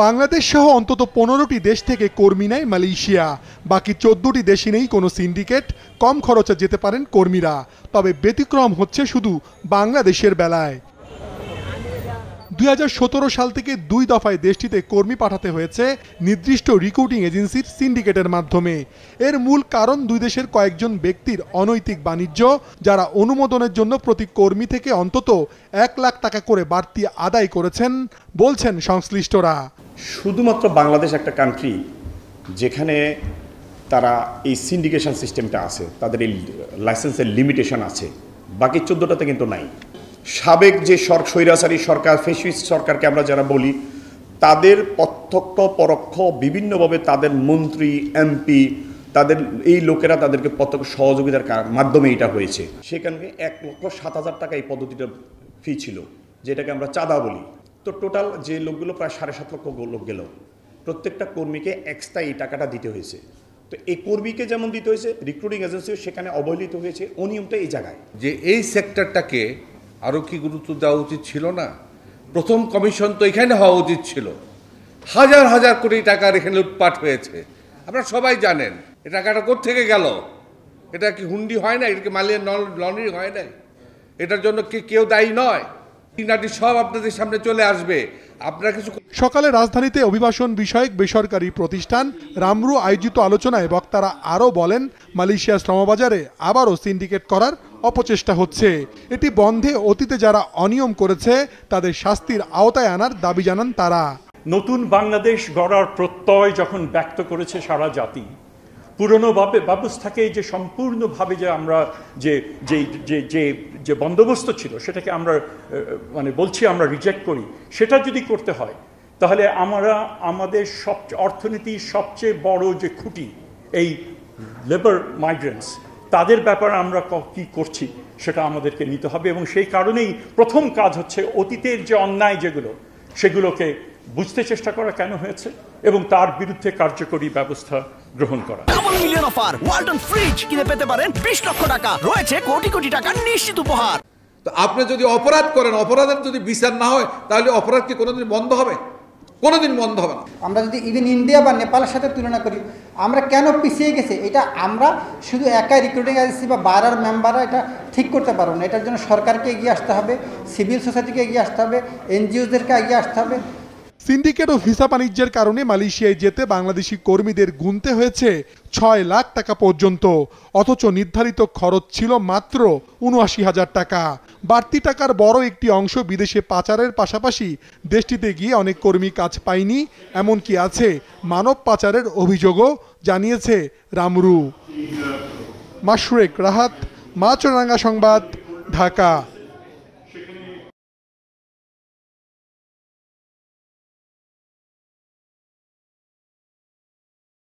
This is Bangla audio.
বাংলাদেশ সহ অন্তত 15টি দেশ থেকে কর্মী নেয় মালয়েশিয়া। বাকি 14টি দেশে নেই কোনো সিন্ডিকেট। কম খরচে যেতে পারেন কর্মীরা। তবে ব্যতিক্রম হচ্ছে শুধু বাংলাদেশের বেলায়। 2017 সাল থেকে 2 দফায় দেশটিতে কর্মী পাঠাতে হয়েছে নির্দিষ্ট রিক্রুটিং এজেন্সির সিন্ডিকেটের মাধ্যমে। এর মূল কারণ দুই দেশের কয়েকজন ব্যক্তির অনৈতিক বাণিজ্য, যারা অনুমোদনের জন্য প্রতি কর্মী থেকে অন্তত 1 লাখ টাকা করে বাড়তি আদায় করেছেন বলছেন সংশ্লিষ্টরা। শুধুমাত্র বাংলাদেশ একটা কান্ট্রি যেখানে তারা এই সিন্ডিকেশন সিস্টেমটা আছে, তাদের এই লাইসেন্সের লিমিটেশন আছে, বাকি 14টাতে কিন্তু নাই। সাবেক যে স্বৈরাচারী সরকার, ফ্যাসিস্ট সরকারকে আমরা যারা বলি, তাদের প্রত্যক্ষ পরোক্ষ বিভিন্নভাবে তাদের মন্ত্রী, এমপি, তাদের এই লোকেরা তাদেরকে প্রত্যক্ষ সহযোগিতার মাধ্যমে এটা হয়েছে। সেখানে 1,07,000 টাকা এই পদ্ধতিটার ফি ছিল, যেটাকে আমরা চাঁদা বলি। তো টোটাল যে লোকগুলো প্রায় 7.5 লক্ষ লোক গেল, প্রত্যেকটা কর্মীকে এক্সট্রা এই টাকাটা দিতে হয়েছে। তো এই কর্মীকে যেমন দিতে হয়েছে, রিক্রুটিং এজেন্সিও সেখানে অবহেলিত হয়েছে। অনিয়মটা এই জায়গায় যে এই সেক্টরটাকে আরও কি গুরুত্ব দেওয়া উচিত ছিল না? প্রথম কমিশন তো এখানে হওয়া উচিত ছিল। হাজার হাজার কোটি টাকার এখানে লুটপাট হয়েছে, আপনারা সবাই জানেন। এ টাকাটা কোত্থেকে গেল? এটা কি হুন্ডি হয় না? এটা কি মালিয়ান লন্ড্রি হয় না? এটার জন্য কেউ দায়ী নয়। নাটি সব আপনাদের সামনে চলে আসবে। আপনারা কিছু। সকালে রাজধানীতে অভিবাসন বিষয়ক বেসরকারি প্রতিষ্ঠান রামরু আয়োজিত আলোচনায় বক্তারা আরও বলেন, মালয়েশিয়া শ্রমবাজারে আবারও সিন্ডিকেট করার অপচেষ্টা হচ্ছে। এটি বন্ধে অতীতে যারা অনিয়ম করেছে তাদের শাস্তির আওতায় আনার দাবি জানান তারা। নতুন বাংলাদেশ গড়ার প্রত্যয় যখন ব্যক্ত করেছে সারা জাতি, পুরনো ব্যবস্থাকে যে সম্পূর্ণভাবে যে আমরা যে বন্দোবস্ত ছিল সেটাকে আমরা বলছি আমরা রিজেক্ট করি, সেটা যদি করতে হয় তাহলে আমাদের অর্থনীতির সবচেয়ে বড় যে খুঁটি এই লেবার মাইগ্রেন্টস, তাদের ব্যাপারে আমরা কি করছি সেটা আমাদেরকে নিতে হবে। এবং সেই কারণেই প্রথম কাজ হচ্ছে অতীতের যে অন্যায় সেগুলোকে বুঝতে চেষ্টা করা কেন হয়েছে এবং তার বিরুদ্ধে কার্যকরী ব্যবস্থা গ্রহণ করা। Double million offer, Walton fridge কিনে পেতে পারেন 20 লক্ষ টাকা, রয়েছে কোটি কোটি টাকার নিশ্চিত উপহার। তো আপনি যদি অপরাধ করেন, অপরাধের যদি বিচার না হয়, তাহলে অপরাধ কি কোনোদিন বন্ধ হবে? কোনোদিন বন্ধ হবে না। আমরা যদি ইভেন ইন্ডিয়া বা নেপালের সাথে তুলনা করি, আমরা কেন পিছিয়ে গেছি এটা আমরা শুধু একাই রিক্রুটিং এজেন্সি বা বারার মেম্বাররা এটা ঠিক করতে পারবো না। এটার জন্য সরকারকে এগিয়ে আসতে হবে, সিভিল সোসাইটিকে এগিয়ে আসতে হবে, এনজিওদেরকে এগিয়ে আসতে হবে। সিন্ডিকেট ও ভিসা বাণিজ্যের কারণে মালয়েশিয়ায় যেতে বাংলাদেশি কর্মীদের গুনতে হয়েছে 6 লাখ টাকা পর্যন্ত, অথচ নির্ধারিত খরচ ছিল মাত্র 79,000 টাকা। বাড়তি টাকার বড় একটি অংশ বিদেশে পাচারের পাশাপাশি দেশটিতে গিয়ে অনেক কর্মী কাজ পায়নি, এমনকি আছে মানব পাচারের অভিযোগও, জানিয়েছে রামরু। মাশরেক রাহাত, মাছরাঙ্গা সংবাদ, ঢাকা।